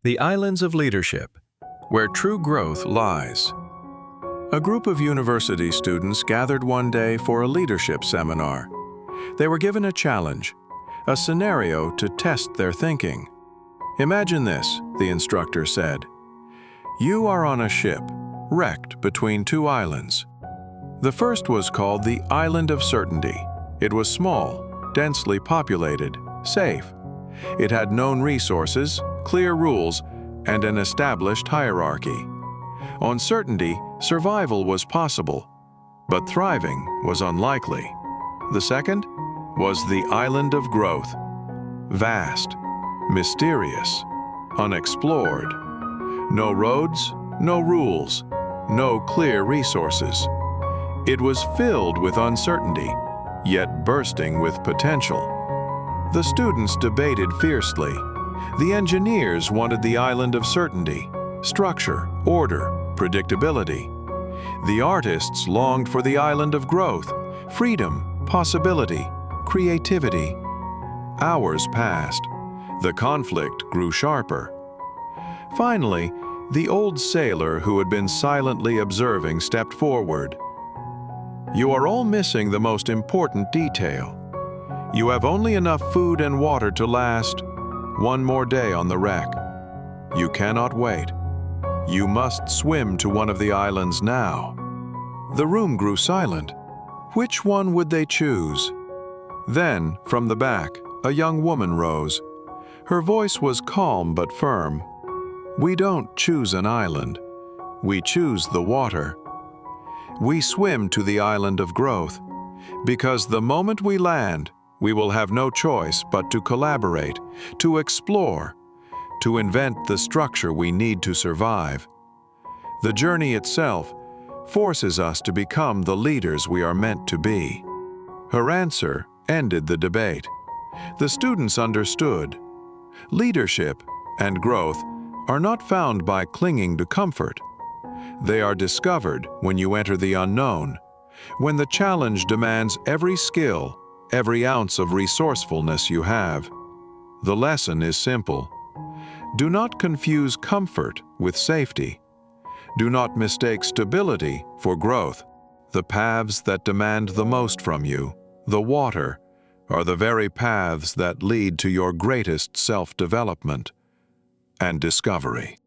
The Islands of Leadership, where true growth lies. A group of university students gathered one day for a leadership seminar. They were given a challenge, a scenario to test their thinking. Imagine this, the instructor said. You are on a ship, wrecked between two islands. The first was called the Island of Certainty. It was small, densely populated, safe. It had known resources, clear rules, and an established hierarchy. On Certainty, survival was possible, but thriving was unlikely. The second was the Island of Growth. Vast, mysterious, unexplored. No roads, no rules, no clear resources. It was filled with uncertainty, yet bursting with potential. The students debated fiercely. The engineers wanted the Island of Certainty, structure, order, predictability. The artists longed for the Island of Growth, freedom, possibility, creativity. Hours passed. The conflict grew sharper. Finally, the old sailor who had been silently observing stepped forward. You are all missing the most important detail. You have only enough food and water to last one more day on the wreck. You cannot wait. You must swim to one of the islands now. The room grew silent. Which one would they choose? Then, from the back, a young woman rose. Her voice was calm but firm. We don't choose an island. We choose the water. We swim to the Island of Growth, because the moment we land, we will have no choice but to collaborate, to explore, to invent the structure we need to survive. The journey itself forces us to become the leaders we are meant to be. Her answer ended the debate. The students understood. Leadership and growth are not found by clinging to comfort. They are discovered when you enter the unknown, when the challenge demands every skill, every ounce of resourcefulness you have. The lesson is simple. Do not confuse comfort with safety. Do not mistake stability for growth. The paths that demand the most from you, the water, are the very paths that lead to your greatest self-development and discovery.